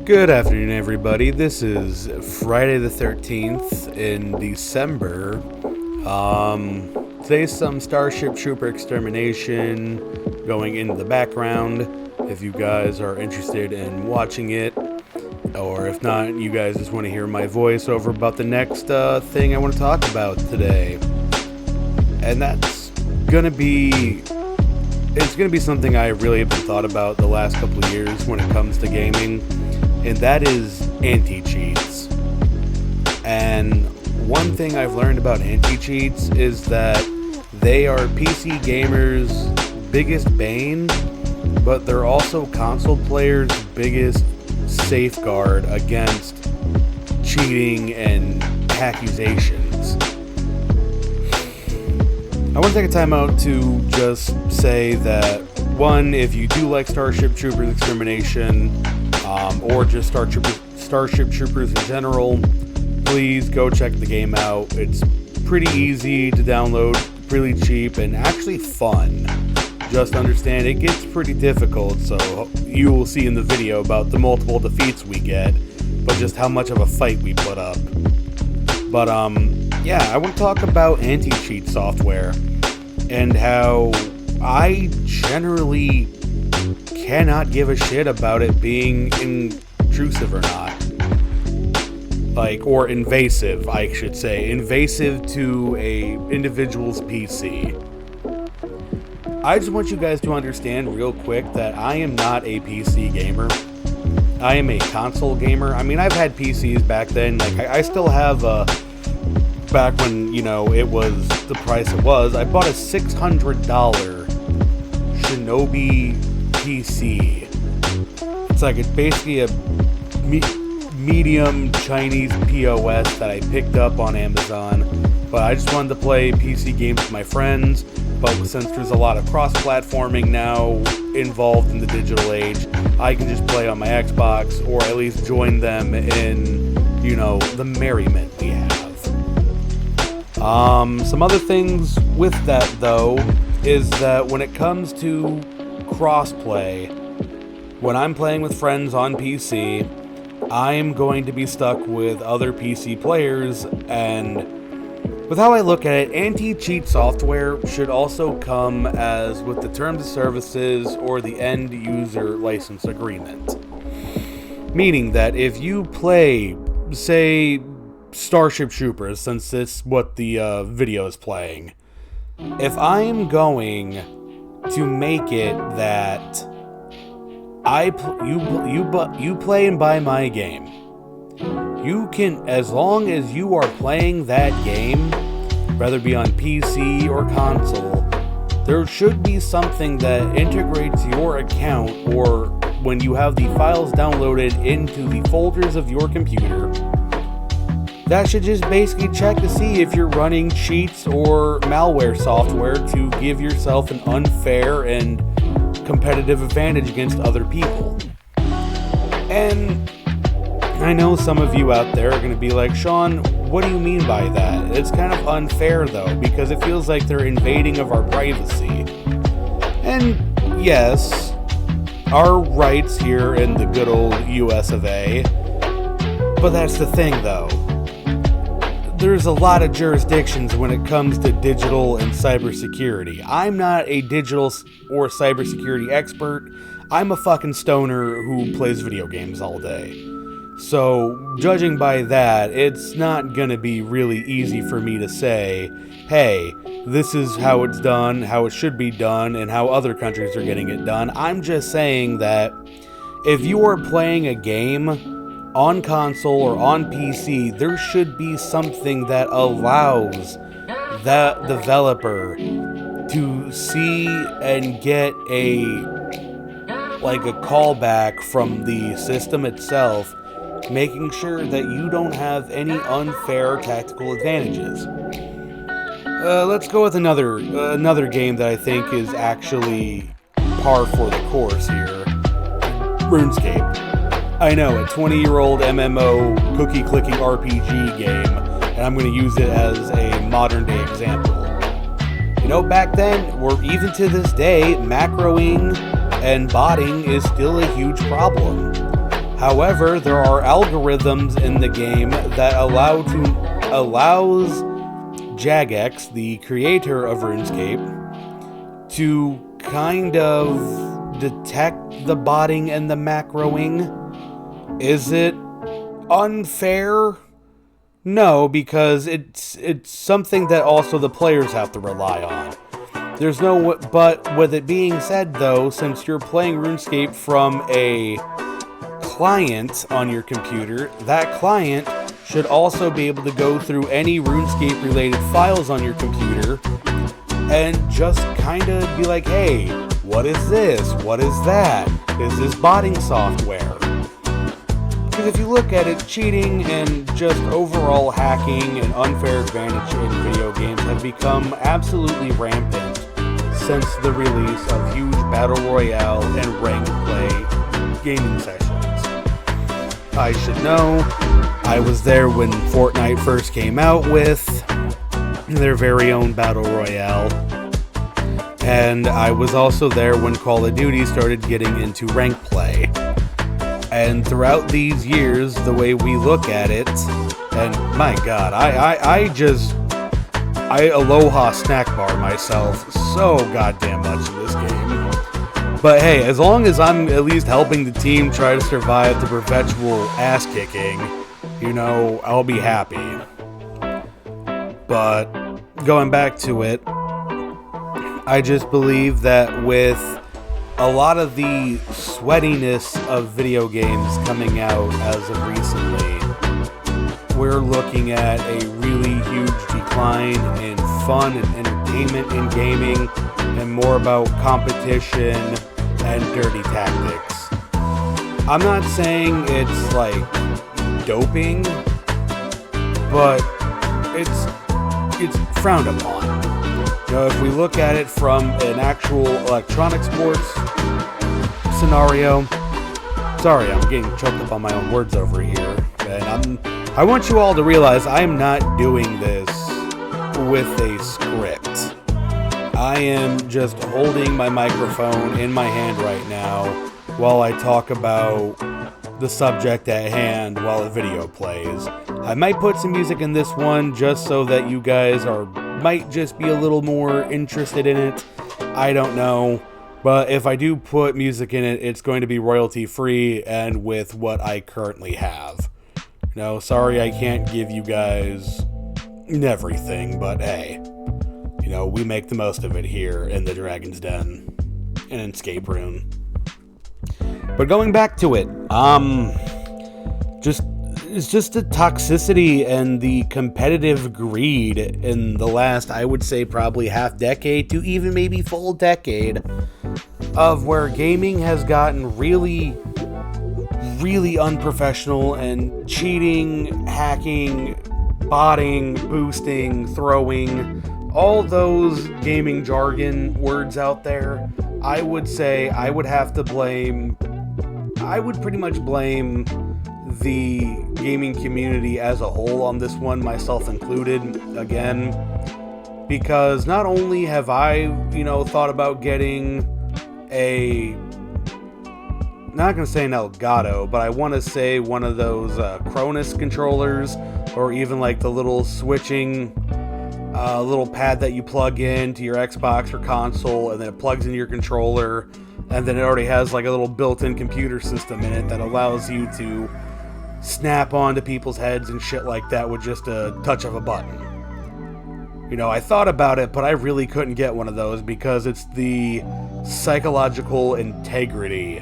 Good afternoon, everybody. This is Friday the 13th in December. Today's some Starship Trooper Extermination going into the background. If you guys are interested in watching it, or if not, you guys just want to hear my voice over about the next thing I want to talk about today. And that's gonna be... It's gonna be something I really have been thought about the last couple of years when it comes to gaming. And that is anti-cheats. And one thing I've learned about anti-cheats is that they are PC gamers' biggest bane, but they're also console players' biggest safeguard against cheating and accusations. I want to take a time out to just say that, one, if you do like Starship Troopers Extermination, or just Starship Troopers in general, please go check the game out. It's pretty easy to download, really cheap, and actually fun. Just understand it gets pretty difficult, so you will see in the video about the multiple defeats we get, but just how much of a fight we put up. But yeah, I want to talk about anti-cheat software and how I generally cannot give a shit about it being intrusive or not. Or invasive, I should say. Invasive to a individual's PC. I just want you guys to understand real quick that I am not a PC gamer. I am a console gamer. I mean, I've had PCs back then. I still have back when, it was the price it was, I bought a $600 Shinobi PC. It's basically a medium Chinese POS that I picked up on Amazon. But I just wanted to play PC games with my friends. But since there's a lot of cross-platforming now involved in the digital age, I can just play on my Xbox, or at least join them in, the merriment we have. Some other things with that, though, is that when it comes to crossplay, when I'm playing with friends on PC, I'm going to be stuck with other PC players, and with how I look at it, anti-cheat software should also come as with the terms of services or the end user license agreement. Meaning that if you play, say, Starship Troopers, since it's what the video is playing, if I'm going to make it that you play and buy my game, you can, as long as you are playing that game, whether it be on PC or console, there should be something that integrates your account, or when you have the files downloaded into the folders of your computer, that should just basically check to see if you're running cheats or malware software to give yourself an unfair and competitive advantage against other people. And I know some of you out there are going to be like, Sean, what do you mean by that? It's kind of unfair, though, because it feels like they're invading of our privacy. And yes, our rights here in the good old US of A, but that's the thing, though. There's a lot of jurisdictions when it comes to digital and cybersecurity. I'm not a digital or cybersecurity expert. I'm a fucking stoner who plays video games all day. So, judging by that, it's not gonna be really easy for me to say, hey, this is how it's done, how it should be done, and how other countries are getting it done. I'm just saying that if you are playing a game on console or on PC, there should be something that allows that developer to see and get a callback from the system itself, making sure that you don't have any unfair tactical advantages. Let's go with another game that I think is actually par for the course here. RuneScape. I know, a 20-year-old MMO cookie-clicking RPG game, and I'm going to use it as a modern-day example. Back then, or even to this day, macroing and botting is still a huge problem. However, there are algorithms in the game that allows Jagex, the creator of RuneScape, to kind of detect the botting and the macroing. Is it unfair? No, because it's something that also the players have to rely on. But with it being said though, since you're playing RuneScape from a client on your computer, that client should also be able to go through any RuneScape related files on your computer and just kind of be like, hey, what is this? What is that? Is this botting software? Because if you look at it, cheating and just overall hacking and unfair advantage in video games have become absolutely rampant since the release of huge Battle Royale and ranked play gaming sessions. I should know, I was there when Fortnite first came out with their very own Battle Royale. And I was also there when Call of Duty started getting into ranked play. And throughout these years, the way we look at it, and my god, I aloha snack bar myself so goddamn much in this game. But hey, as long as I'm at least helping the team try to survive the perpetual ass kicking, I'll be happy. But going back to it, I just believe that with a lot of the sweatiness of video games coming out as of recently, we're looking at a really huge decline in fun and entertainment in gaming, and more about competition and dirty tactics. I'm not saying it's like doping, but it's frowned upon. If we look at it from an actual electronic sports scenario, sorry, I'm getting choked up on my own words over here, and I want you all to realize I am not doing this with a script. I am just holding my microphone in my hand right now while I talk about the subject at hand while the video plays. I might put some music in this one just so that you guys might just be a little more interested in it. I don't know. But if I do put music in it, it's going to be royalty free and with what I currently have. Sorry I can't give you guys everything, but hey, we make the most of it here in the Dragon's Den and in Escape Rune. But going back to it, it's just the toxicity and the competitive greed in the last, I would say, probably half decade to even maybe full decade of where gaming has gotten really, really unprofessional, and cheating, hacking, botting, boosting, throwing, all those gaming jargon words out there. I would say I would pretty much blame the gaming community as a whole on this one, myself included, again, because not only have I, thought about getting not going to say an Elgato, but I want to say one of those Cronus controllers, or even like the little switching little pad that you plug in to your Xbox or console, and then it plugs into your controller, and then it already has like a little built-in computer system in it that allows you to snap onto people's heads and shit like that with just a touch of a button. I thought about it, but I really couldn't get one of those because it's the psychological integrity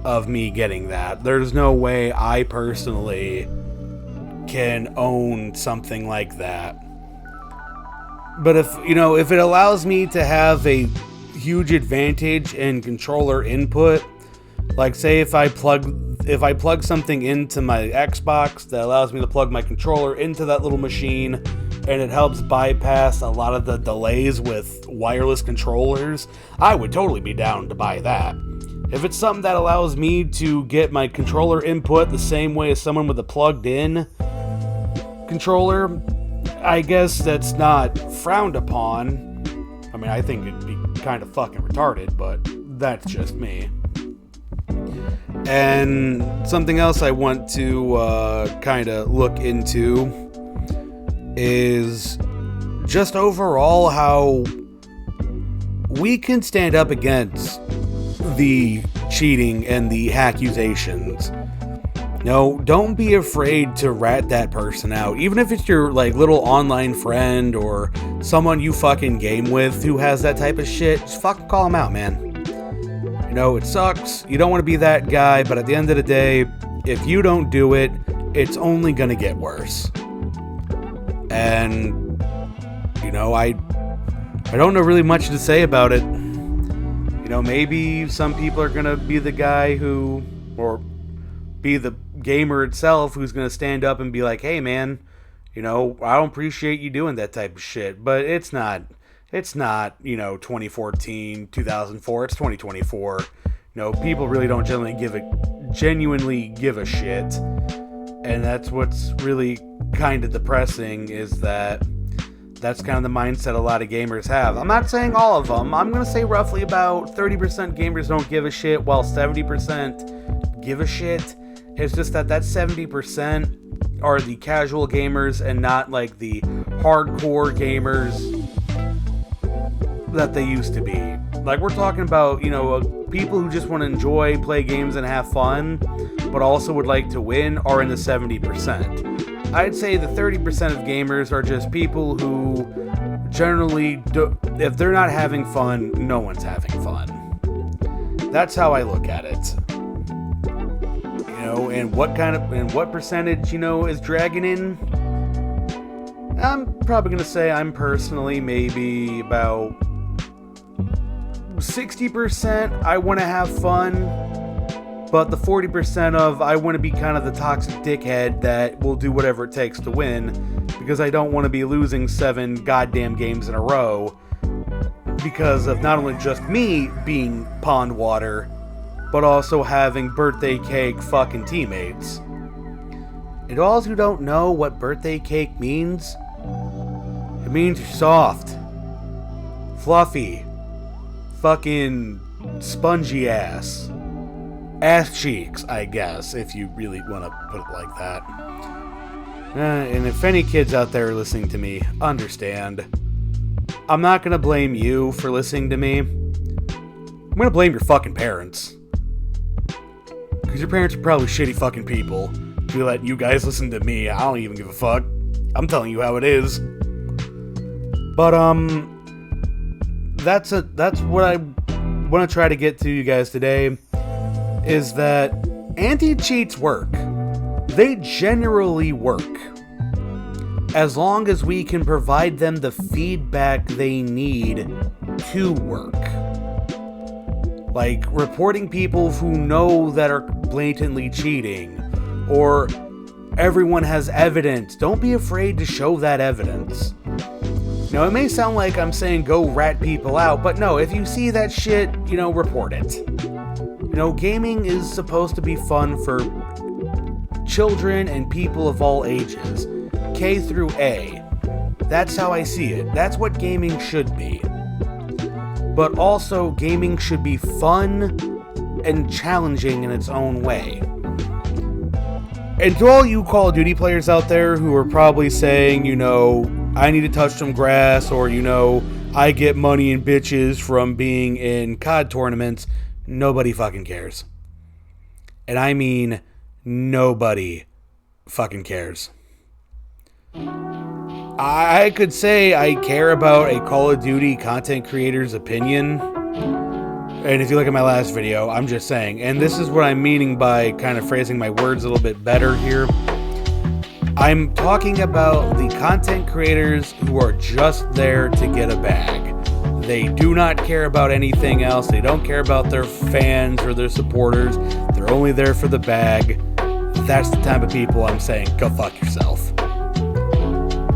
of me getting that. There's no way I personally can own something like that. But if it allows me to have a huge advantage in controller input, like say if I plug something into my Xbox that allows me to plug my controller into that little machine, and it helps bypass a lot of the delays with wireless controllers, I would totally be down to buy that. If it's something that allows me to get my controller input the same way as someone with a plugged-in controller, I guess that's not frowned upon. I mean, I think it'd be kind of fucking retarded, but that's just me. And something else I want to kind of look into is just overall how we can stand up against the cheating and the accusations. No, don't be afraid to rat that person out. Even if it's your like little online friend or someone you fucking game with who has that type of shit, just fucking call them out, man. You know, it sucks. You don't want to be that guy, but at the end of the day, if you don't do it, it's only gonna get worse. And, you know, I don't know really much to say about it. You know, maybe some people are gonna be the guy who, or be the gamer itself who's gonna stand up and be like, hey man, you know, I don't appreciate you doing that type of shit. But it's not, you know, 2014, 2004, it's 2024. You know, people really don't genuinely give a shit. And that's what's really kind of depressing, is that's kind of the mindset a lot of gamers have. I'm not saying all of them. I'm going to say roughly about 30% gamers don't give a shit, while 70% give a shit. It's just that 70% are the casual gamers and not like the hardcore gamers that they used to be. Like, we're talking about, you know, people who just want to enjoy, play games and have fun, but also would like to win, are in the 70%. I'd say the 30% of gamers are just people who generally, if they're not having fun, no one's having fun. That's how I look at it. You know, and what percentage, you know, is dragging in? I'm probably going to say I'm personally maybe about 60% I want to have fun, but the 40% of I want to be kind of the toxic dickhead that will do whatever it takes to win, because I don't want to be losing 7 goddamn games in a row because of not only just me being pond water, but also having birthday cake fucking teammates. And all who don't know what birthday cake means, it means you're soft, fluffy, fucking spongy ass cheeks, I guess, if you really want to put it like that. And if any kids out there are listening to me, understand, I'm not going to blame you for listening to me. I'm going to blame your fucking parents. Because your parents are probably shitty fucking people who let you guys listen to me. I don't even give a fuck. I'm telling you how it is. But, that's what I want to try to get to you guys today, is that anti-cheats work. They generally work. As long as we can provide them the feedback they need to work. Like reporting people who know that are blatantly cheating, or everyone has evidence. Don't be afraid to show that evidence. Now, it may sound like I'm saying go rat people out, but no, if you see that shit, you know, report it. You know, gaming is supposed to be fun for children and people of all ages. K through A. That's how I see it. That's what gaming should be. But also, gaming should be fun and challenging in its own way. And to all you Call of Duty players out there who are probably saying, you know, I need to touch some grass, or, you know, I get money and bitches from being in COD tournaments, nobody fucking cares. And I mean, nobody fucking cares. I could say I care about a Call of Duty content creator's opinion. And if you look at my last video, I'm just saying, and this is what I'm meaning by kind of phrasing my words a little bit better here. I'm talking about the content creators who are just there to get a bag. They do not care about anything else. They don't care about their fans or their supporters. They're only there for the bag. That's the type of people I'm saying, go fuck yourself.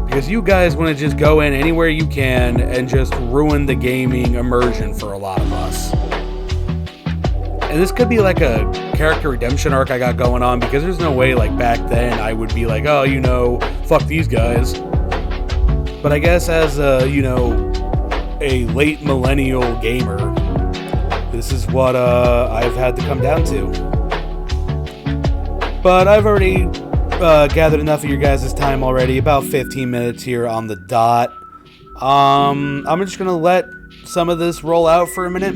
Because you guys want to just go in anywhere you can and just ruin the gaming immersion for a lot of us. And this could be like a character redemption arc I got going on, because there's no way like back then I would be like, oh, you know, fuck these guys. But I guess as a, you know, a late millennial gamer, this is what I've had to come down to. But I've already gathered enough of your guys' time already, about 15 minutes here on the dot. I'm just going to let some of this roll out for a minute.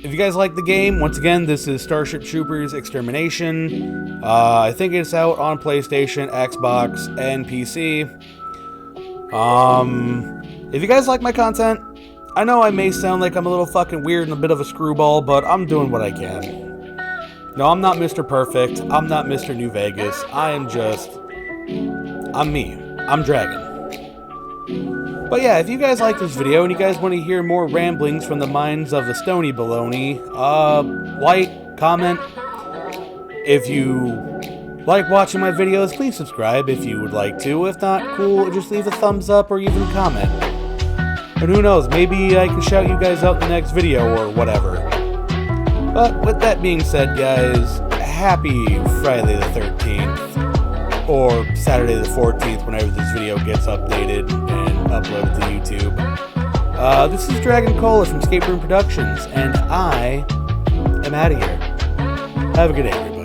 If you guys like the game, once again, this is Starship Troopers Extermination. I think it's out on PlayStation, Xbox, and PC. If you guys like my content, I know I may sound like I'm a little fucking weird and a bit of a screwball, but I'm doing what I can. No, I'm not Mr. Perfect. I'm not Mr. New Vegas. I'm me. I'm Dragon. But yeah, if you guys like this video and you guys want to hear more ramblings from the minds of the Stony Baloney, like, comment. If you like watching my videos, please subscribe if you would like to. If not, cool, just leave a thumbs up or even comment. And who knows, maybe I can shout you guys out in the next video or whatever. But with that being said, guys, happy Friday the 13th. Or Saturday the 14th, whenever this video gets updated and uploaded to YouTube. This is Dragon Cola from Escape Room Productions, and I am out of here. Have a good day, everybody.